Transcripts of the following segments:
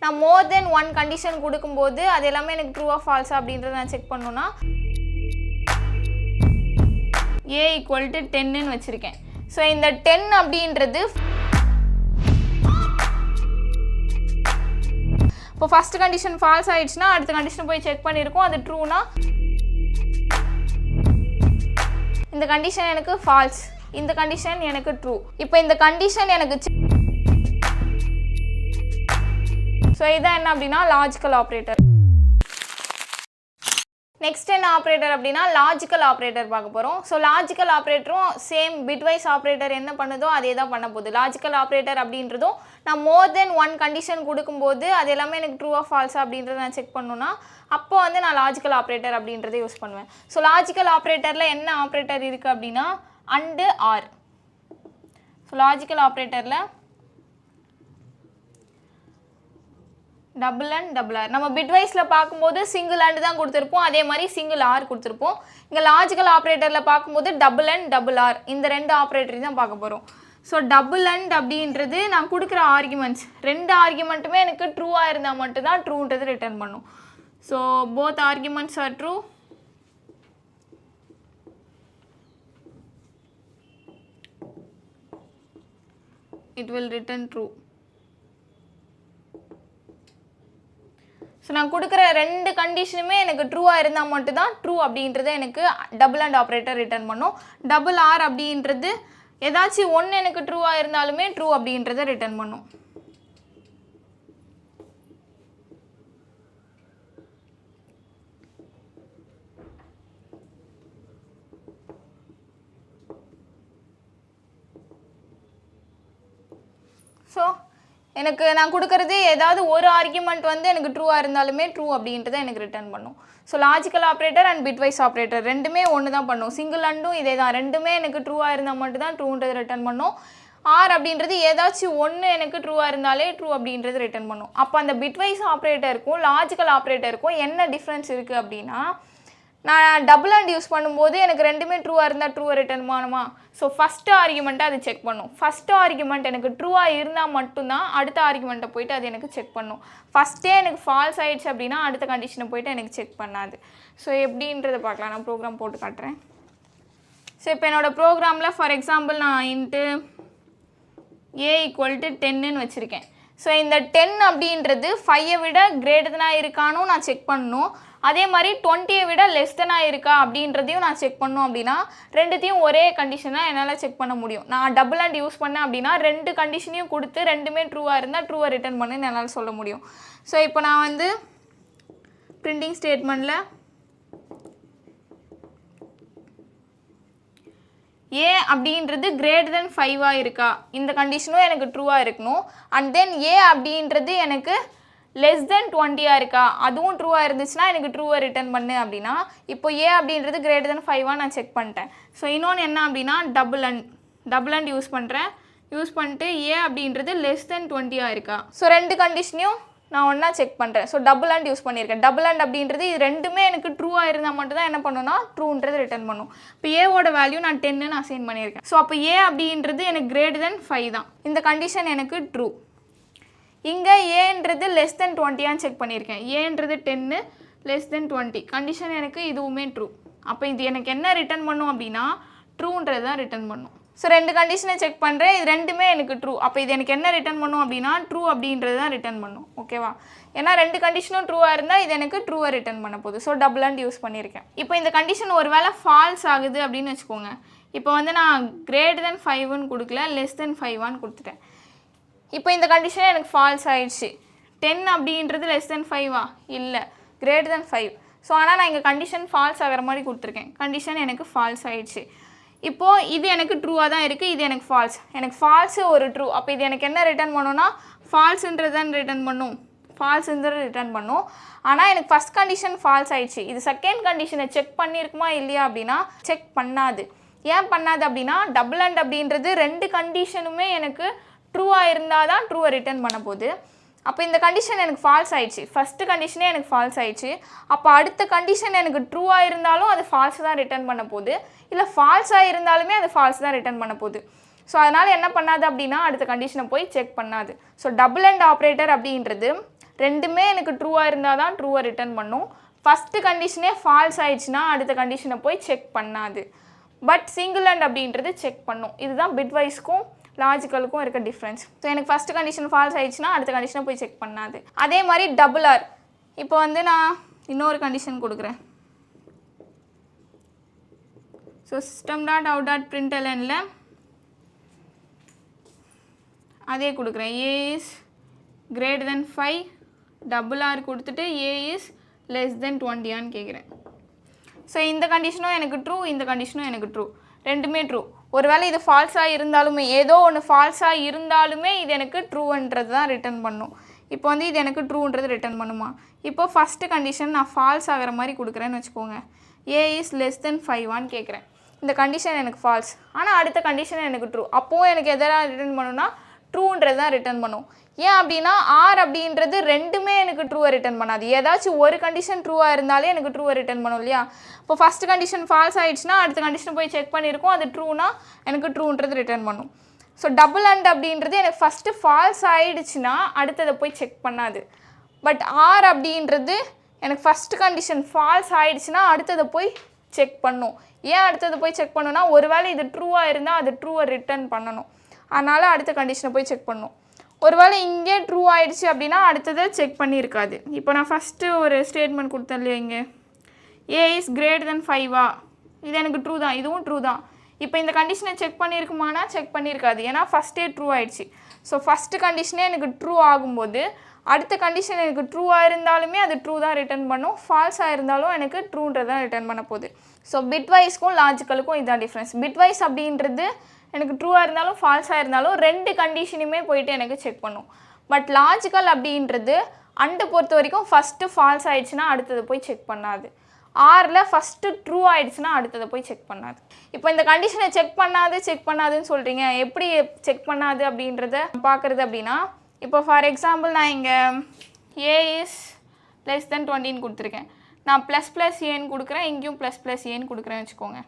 நான் மோர் தென் one condition கொடுக்கும்போது அது எல்லாமே எனக்கு ட்ரூவா ஃபால்ஸா அப்படின்றத நான் செக் பண்ணணும்னா a = 10ன்னு வச்சுருக்கேன். ஸோ இந்த 10 அப்படின்றது இப்போ ஃபஸ்ட் கண்டிஷன் ஃபால்ஸ் ஆகிடுச்சுன்னா அடுத்த கண்டிஷன் போய் செக் பண்ணியிருக்கோம், அது ட்ரூனா இந்த கண்டிஷன் எனக்கு ஃபால்ஸ், இந்த கண்டிஷன் எனக்கு ட்ரூ. இப்போ இந்த கண்டிஷன் எனக்கு ஸோ இதான் என்ன அப்படின்னா லாஜிக்கல் ஆப்ரேட்டர். நெக்ஸ்ட் என்ன ஆப்ரேட்டர் அப்படின்னா லாஜிக்கல் ஆப்ரேட்டர் பார்க்க போகிறோம். ஸோ லாஜிக்கல் ஆப்ரேட்டரும் சேம் பிட்வைஸ் ஆப்ரேட்டர் என்ன பண்ணுதோ அதே தான் பண்ண போகுது. லாஜிக்கல் ஆப்ரேட்டர் அப்படின்றதும் நான் மோர் தென் ஒன் கண்டிஷன் கொடுக்கும்போது அது எல்லாமே எனக்கு ட்ரூவா ஃபால்ஸா அப்படின்றத நான் செக் பண்ணணும்னா அப்போ வந்து நான் லாஜிக்கல் ஆப்ரேட்டர் அப்படின்றத யூஸ் பண்ணுவேன். ஸோ லாஜிக்கல் ஆப்ரேட்டரில் என்ன ஆப்ரேட்டர் இருக்குது அப்படின்னா அண்டு ஆர். ஸோ லாஜிக்கல் ஆப்ரேட்டரில் டபுள் அண்ட் டபுள் ஆர். நம்ம பிட்வைஸில் பார்க்கும்போது சிங்கிள் அண்ட் தான் கொடுத்துருப்போம், அதே மாதிரி சிங்கிள் ஆர் கொடுத்துருப்போம். இங்கே லாஜிக்கல் ஆப்ரேட்டரில் பார்க்கும்போது டபுள் அண்ட் டபுள் ஆர் இந்த ரெண்டு ஆப்ரேட்டரையும் தான் பார்க்க போகிறோம். ஸோ டபுள் அண்ட் அப்படின்றது நான் கொடுக்குற ஆர்குமெண்ட்ஸ் ரெண்டு ஆர்குமெண்ட்டுமே எனக்கு ட்ரூவாக இருந்தால் மட்டும்தான் ட்ரூன்றது ரிட்டர்ன் பண்ணும். So both arguments are true, it will return true. So நான் கொடுக்குற ரெண்டு கண்டிஷனுமே எனக்கு ட்ரூவாக இருந்தால் மட்டும்தான் ட்ரூ அப்படின்றத எனக்கு டபுள் அண்ட் ஆப்ரேட்டர் ரிட்டர்ன் பண்ணும். டபுள் ஆர் அப்படின்றது ஏதாச்சும் ஒன்று எனக்கு ட்ரூவாக இருந்தாலுமே ட்ரூ அப்படின்றத ரிட்டர்ன் பண்ணும். ஸோ எனக்கு நான் கொடுக்குறது ஏதாவது ஒரு ஆர்குமெண்ட் வந்து எனக்கு ட்ரூவாக இருந்தாலுமே ட்ரூ அப்படின்றத எனக்கு ரிட்டர்ன் பண்ணும். So logical operator and bitwise operator ரெண்டுமே ஒன்று தான் பண்ணும். சிங்கிள் அண்டும் இதே தான், ரெண்டுமே எனக்கு ட்ரூவாக இருந்தால் மட்டும் தான் ட்ரூன்றது ரிட்டர்ன் பண்ணும். ஆர் அப்படின்றது ஏதாச்சும் ஒன்று எனக்கு ட்ரூவாக இருந்தாலே ட்ரூ அப்படின்றது ரிட்டர்ன் பண்ணும். அப்போ அந்த பிட்வைஸ் ஆப்ரேட்டருக்கும் லாஜிக்கல் ஆப்ரேட்டருக்கும் என்ன டிஃப்ரென்ஸ் இருக்குது அப்படின்னா நான் டபுள் அண்ட் யூஸ் பண்ணும்போது எனக்கு ரெண்டுமே ட்ரூவாக இருந்தால் ட்ரூவை ரிட்டர்ன் பண்ணுமா. ஸோ ஃபஸ்ட்டு ஆர்குமெண்ட்டை அது செக் பண்ணும். ஃபஸ்ட்டு ஆர்குமெண்ட் எனக்கு ட்ரூவாக இருந்தால் மட்டும்தான் அடுத்த ஆர்குமெண்ட்டை போய்ட்டு அது எனக்கு செக் பண்ணும். ஃபஸ்ட்டே எனக்கு ஃபால்ஸ் ஆகிடுச்சு அப்படின்னா அடுத்த கண்டிஷனை போய்ட்டு எனக்கு செக் பண்ணாது. ஸோ எப்படின்றத பார்க்கலாம், நான் ப்ரோக்ராம் போட்டு காட்டுறேன். ஸோ இப்போ என்னோடய ப்ரோக்ராமில் ஃபார் எக்ஸாம்பிள் நான் இன்ட்டு a = 10ன்னு வச்சுருக்கேன். ஸோ இந்த 10 அப்படின்றது 5ஐ விட கிரேட்டராக இருக்கானும் நான் செக் பண்ணணும், அதே மாதிரி 20ஐ விட லெஸ்தனாக இருக்கா அப்படின்றதையும் நான் செக் பண்ணணும். அப்படின்னா ரெண்டுத்தையும் ஒரே கண்டிஷனாக என்னால் செக் பண்ண முடியும். நான் டபுள் அண்ட் யூஸ் பண்ணேன் அப்படின்னா ரெண்டு கண்டிஷனையும் கொடுத்து ரெண்டுமே ட்ரூவாக இருந்தால் ட்ரூவை ரிட்டர்ன் பண்ணுன்னு என்னால் சொல்ல முடியும். ஸோ இப்போ நான் வந்து பிரிண்டிங் ஸ்டேட்மெண்ட்டில் ஏ அப்படின்றது கிரேட்டர் தென் 5ஆக இருக்கா இந்த கண்டிஷனும் எனக்கு ட்ரூவாக இருக்கணும். அண்ட் தென் ஏ அப்படின்றது எனக்கு லெஸ் தென் 20ஆக இருக்கா அதுவும் ட்ரூவாக இருந்துச்சுன்னா எனக்கு ட்ரூவை ரிட்டர்ன் பண்ணு அப்படின்னா இப்போ ஏ அப்படின்றது கிரேட்டர் தென் 5ஆக நான் செக் பண்ணிட்டேன். ஸோ இன்னொன்று என்ன அப்படின்னா டபுள் அண்ட் யூஸ் பண்ணுறேன். யூஸ் பண்ணிட்டு ஏ அப்படின்றது லெஸ் தென் 20ஆக இருக்கா. ஸோ ரெண்டு கண்டிஷனையும் நான் ஒன்றா செக் பண்ணுறேன். ஸோ டபுள் அண்ட் யூஸ் பண்ணியிருக்கேன். டபுள் அண்ட் அப்படின்றது இது ரெண்டுமே எனக்கு ட்ரூவாக இருந்தால் மட்டும் தான் என்ன பண்ணுன்னா ட்ரூன்றது ரிட்டர்ன் பண்ணும். இப்போ ஏவோட வேல்யூ நான் 10ன்னு அசைன் பண்ணியிருக்கேன். ஸோ அப்போ ஏ அப்படின்றது எனக்கு கிரேட்டர் தென் 5 தான், இந்த கண்டிஷன் எனக்கு ட்ரூ. இங்கே ஏன்றது லெஸ் தென் 20ஆன்னு செக் பண்ணியிருக்கேன். ஏன்றது 10 லெஸ் தென் 20 கண்டிஷன் எனக்கு இதுவுமே ட்ரூ. அப்போ இது எனக்கு என்ன ரிட்டர்ன் பண்ணும் அப்படின்னா ட்ரூன்றது தான் ரிட்டர்ன் பண்ணும். ஸோ ரெண்டு கண்டிஷனை செக் பண்ணுறேன், இது ரெண்டுமே எனக்கு ட்ரூ. அப்போ இது எனக்கு என்ன ரிட்டர்ன் பண்ணும் அப்படின்னா ட்ரூ அப்படின்றது தான் ரிட்டர்ன் பண்ணும். ஓகேவா, ஏன்னா ரெண்டு கண்டிஷனும் ட்ரூவாக இருந்தால் இது எனக்கு ட்ரூவை ரிட்டர்ன் பண்ண போகுது. ஸோ டபுள் அண்ட் யூஸ் பண்ணியிருக்கேன். இப்போ இந்த கண்டிஷன் ஒரு வேளை ஃபால்ஸ் ஆகுது அப்படின்னு வச்சுக்கோங்க. இப்போ வந்து நான் கிரேட்டர் தென் 5ன்னு கொடுக்கல, லெஸ் தென் 5ஆன்னு கொடுத்துட்டேன். இப்போ இந்த கண்டிஷன் எனக்கு ஃபால்ஸ் ஆயிடுச்சு. 10 அப்படின்றது லெஸ் தென் 5ஆ இல்லை, கிரேட்டர் தென் 5. ஸோ ஆனால் நான் இங்கே கண்டிஷன் ஃபால்ஸ் ஆகிற மாதிரி கொடுத்துருக்கேன். கண்டிஷன் எனக்கு ஃபால்ஸ் ஆயிடுச்சு. இப்போது இது எனக்கு ட்ரூவாக தான் இருக்குது, இது எனக்கு ஃபால்ஸ். எனக்கு ஃபால்ஸு ஒரு ட்ரூ. அப்போ இது எனக்கு என்ன ரிட்டர்ன் பண்ணுன்னா ஃபால்ஸுன்றது தான் ரிட்டர்ன் பண்ணும், ஃபால்ஸுன்றது ரிட்டர்ன் பண்ணும். ஆனால் எனக்கு ஃபஸ்ட் கண்டிஷன் ஃபால்ஸ் ஆயிடுச்சு. இது செகண்ட் கண்டிஷனை செக் பண்ணியிருக்குமா இல்லையா அப்படின்னா செக் பண்ணாது. ஏன் பண்ணாது அப்படின்னா டபுள் அண்ட் அப்படின்றது ரெண்டு கண்டிஷனுமே எனக்கு ட்ரூவாக இருந்தால் தான் ட்ரூவை ரிட்டர்ன் பண்ண போகுது. அப்போ இந்த கண்டிஷன் எனக்கு ஃபால்ஸ் ஆயிடுச்சு, ஃபஸ்ட்டு கண்டிஷனே எனக்கு ஃபால்ஸ் ஆயிடுச்சு. அப்போ அடுத்த கண்டிஷன் எனக்கு ட்ரூவாக இருந்தாலும் அது ஃபால்ஸ் தான் ரிட்டர்ன் பண்ண போகுது, இல்லை ஃபால்ஸாக இருந்தாலுமே அது ஃபால்ஸ் தான் ரிட்டர்ன் பண்ண போகுது. ஸோ அதனால் என்ன பண்ணாது அப்படின்னா அடுத்த கண்டிஷனை போய் செக் பண்ணாது. ஸோ டபுள் அண்ட் ஆப்ரேட்டர் அப்படின்றது ரெண்டுமே எனக்கு ட்ரூவாக இருந்தால் தான் ட்ரூவை ரிட்டர்ன் பண்ணும். ஃபஸ்ட்டு கண்டிஷனே ஃபால்ஸ் ஆயிடுச்சுன்னா அடுத்த கண்டிஷனை போய் செக் பண்ணாது. பட் சிங்கிள் அண்ட் அப்படின்றது செக் பண்ணும். இதுதான் பிட்வைஸ்க்கும் லாஜிக்கலுக்கும் இருக்க டிஃப்ரென்ஸ். ஸோ எனக்கு ஃபஸ்ட்டு கண்டிஷன் ஃபால்ஸ் ஆயிடுச்சுன்னா அடுத்த கண்டிஷனை போய் செக் பண்ணாது. அதே மாதிரி டபுள் ஆர். இப்போ வந்து நான் இன்னொரு கண்டிஷன் கொடுக்குறேன். ஸோ system.out.printlnல அதே கொடுக்குறேன். A is greater than 5 double R கொடுத்துட்டு A is less than 20 கேட்குறேன். ஸோ இந்த கண்டிஷனும் எனக்கு ட்ரூ, இந்த கண்டிஷனும் எனக்கு ட்ரூ, ரெண்டுமே ட்ரூ. ஒருவேளை இது ஃபால்ஸாக இருந்தாலுமே, ஏதோ ஒன்று ஃபால்ஸாக இருந்தாலுமே இது எனக்கு ட்ரூன்றது தான் ரிட்டர்ன் பண்ணும். இப்போ வந்து இது எனக்கு ட்ரூன்றது ரிட்டர்ன் பண்ணுமா? இப்போ ஃபஸ்ட்டு கண்டிஷன் நான் ஃபால்ஸ் ஆகிற மாதிரி கொடுக்குறேன்னு வச்சுக்கோங்க. A is less than 5 கேட்குறேன். இந்த கண்டிஷன் எனக்கு ஃபால்ஸ், ஆனால் அடுத்த கண்டிஷன் எனக்கு ட்ரூ. அப்போது எனக்கு எதெல்லாம் ரிட்டர்ன் பண்ணுன்னா ட்ரூன்றது தான் ரிட்டர்ன் பண்ணும். ஏன் அப்படின்னா ஆர் அப்படின்றது ரெண்டுமே எனக்கு ட்ரூவை ரிட்டர்ன் பண்ணாது. ஏதாச்சும் ஒரு கண்டிஷன் ட்ரூவாக இருந்தாலே எனக்கு ட்ரூவை ரிட்டர்ன் பண்ணும் இல்லையா? இப்போ ஃபஸ்ட்டு கண்டிஷன் ஃபால்ஸ் ஆகிடுச்சுன்னா அடுத்த கண்டிஷன் போய் செக் பண்ணியிருக்கோம், அது ட்ரூனா எனக்கு ட்ரூன்றது ரிட்டர்ன் பண்ணும். ஸோ டபுள் அண்ட் அப்படின்றது எனக்கு ஃபஸ்ட்டு ஃபால்ஸ் ஆகிடுச்சுன்னா அடுத்ததை போய் செக் பண்ணாது. பட் ஆர் அப்படின்றது எனக்கு ஃபஸ்ட்டு கண்டிஷன் ஃபால்ஸ் ஆகிடுச்சுன்னா அடுத்ததை போய் செக் பண்ணும். ஏன் அடுத்ததை போய் செக் பண்ணணும்னா ஒருவேளை இது ட்ரூவாக இருந்தால் அது ட்ரூவை ரிட்டர்ன் பண்ணணும், அதனால் அடுத்த கண்டிஷனை போய் செக் பண்ணணும். ஒருவேளை இங்கே ட்ரூ ஆகிடுச்சு அப்படின்னா அடுத்ததை செக் பண்ணியிருக்காது. இப்போ நான் ஃபஸ்ட்டு ஒரு ஸ்டேட்மெண்ட் கொடுத்தேன் இல்லையா, இங்கே A is greater than 5 இது எனக்கு ட்ரூ தான், இதுவும் ட்ரூ தான். இப்போ இந்த கண்டிஷனை செக் பண்ணியிருக்குமானா செக் பண்ணியிருக்காது, ஏன்னா ஃபஸ்ட்டே ட்ரூ ஆகிடுச்சு. ஸோ ஃபஸ்ட்டு கண்டிஷனே எனக்கு ட்ரூ ஆகும்போது அடுத்த கண்டிஷன் எனக்கு ட்ரூவாக இருந்தாலுமே அது ட்ரூ தான் ரிட்டர்ன் பண்ணும், ஃபால்ஸாக இருந்தாலும் எனக்கு ட்ரூன்றதான் ரிட்டர்ன் பண்ண போகுது. ஸோ பிட்வைஸ்க்கும் லாஜிக்கலுக்கும் இதுதான் டிஃப்ரென்ஸ். பிட்வைஸ் அப்படின்றது எனக்கு ட்ரூவாக இருந்தாலும் ஃபால்ஸாக இருந்தாலும் ரெண்டு கண்டிஷனுமே போயிட்டு எனக்கு செக் பண்ணும். பட் லாஜிக்கல் அப்படின்றது அண்டை பொறுத்த வரைக்கும் ஃபஸ்ட்டு ஃபால்ஸ் ஆகிடுச்சுன்னா அடுத்தது போய் செக் பண்ணாது. ஆரில் ஃபஸ்ட்டு ட்ரூ ஆகிடுச்சுன்னா அடுத்ததை போய் செக் பண்ணாது. இப்போ இந்த கண்டிஷனை செக் பண்ணாதுன்னு சொல்கிறீங்க, எப்படி செக் பண்ணாது அப்படின்றத பார்க்குறது அப்படின்னா, இப்போ ஃபார் எக்ஸாம்பிள் நான் இங்கே A is less than 20 கொடுத்துருக்கேன், நான் ++ ஏன்னு கொடுக்குறேன், இங்கேயும் ++ ஏன்னு கொடுக்குறேன்னு வச்சுக்கோங்க.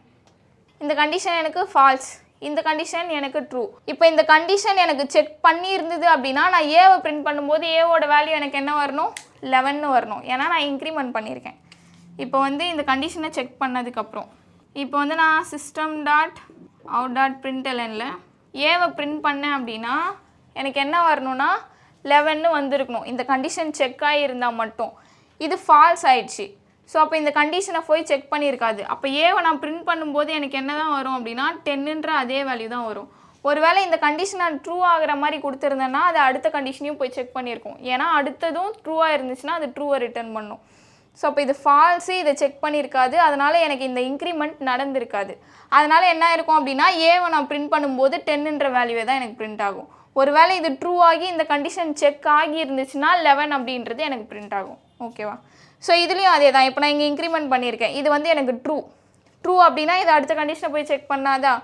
இந்த கண்டிஷன் எனக்கு ஃபால்ஸ், இந்த கண்டிஷன் எனக்கு ட்ரூ. இப்போ இந்த கண்டிஷன் எனக்கு செக் பண்ணியிருந்தது அப்படின்னா நான் ஏவை பிரிண்ட் பண்ணும்போது ஏவோட வேல்யூ எனக்கு என்ன வரணும், 11 வரணும், ஏன்னா நான் இன்க்ரிமெண்ட் பண்ணியிருக்கேன். இப்போ வந்து இந்த கண்டிஷனை செக் பண்ணதுக்கப்புறம் இப்போ வந்து நான் system.out.printlnல ஏவை பிரிண்ட் பண்ணேன் அப்படின்னா எனக்கு என்ன வரணும்னா 11 வந்திருக்கணும். இந்த கண்டிஷன் செக் ஆகியிருந்தால் மட்டும். இது ஃபால்ஸ் ஆயிடுச்சு. ஸோ அப்போ இந்த கண்டிஷனை போய் செக் பண்ணியிருக்காது. அப்போ ஏவை நான் பிரிண்ட் பண்ணும்போது எனக்கு என்ன தான் வரும் அப்படின்னா 10ன்ற அதே வேல்யூ தான் வரும். ஒருவேளை இந்த கண்டிஷனை ட்ரூ ஆகிற மாதிரி கொடுத்துருந்தேன்னா அது அடுத்த கண்டிஷனையும் போய் செக் பண்ணியிருக்கோம், ஏன்னா அடுத்ததும் ட்ரூவாக இருந்துச்சுன்னா அது ட்ரூவை ரிட்டர்ன் பண்ணும். ஸோ அப்போ இது ஃபால்ஸு, இதை செக் பண்ணியிருக்காது, அதனால் எனக்கு இந்த இன்க்ரிமெண்ட் நடந்திருக்காது. அதனால் என்ன இருக்கும் அப்படின்னா ஏவை நான் பிரிண்ட் பண்ணும்போது 10ன்ற வேல்யூவே தான் எனக்கு பிரிண்ட் ஆகும். ஒருவேளை இது ட்ரூ ஆகி இந்த கண்டிஷன் செக் ஆகி இருந்துச்சுன்னா 11 அப்படின்றது எனக்கு பிரிண்ட் ஆகும். ஓகேவா? ஸோ இதுலேயும் அதே தான். இப்போ நான் இங்கே இன்க்ரிமெண்ட் பண்ணியிருக்கேன், இது வந்து எனக்கு ட்ரூ அப்படின்னா இது அடுத்த கண்டிஷனை போய் செக் பண்ணாதான்,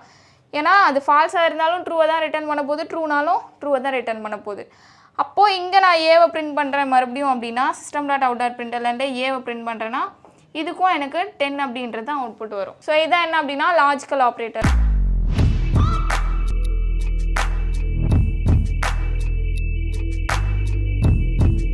ஏன்னா அது ஃபால்ஸாக இருந்தாலும் ட்ரூவை தான் ரிட்டர்ன் பண்ண போகுது, ட்ரூனாலும் ட்ரூவை தான் ரிட்டர்ன் பண்ண போகுது. அப்போது இங்கே நான் ஏவை பிரிண்ட் பண்ணுறேன் மறுபடியும் அப்படின்னா system.out.printlnல ஏவை பிரிண்ட் பண்ணுறேன்னா இதுக்கும் எனக்கு 10 அப்படின்றது தான் அவுட்புட் வரும். ஸோ இதான் என்ன அப்படின்னா லாஜிக்கல் ஆப்ரேட்டர்.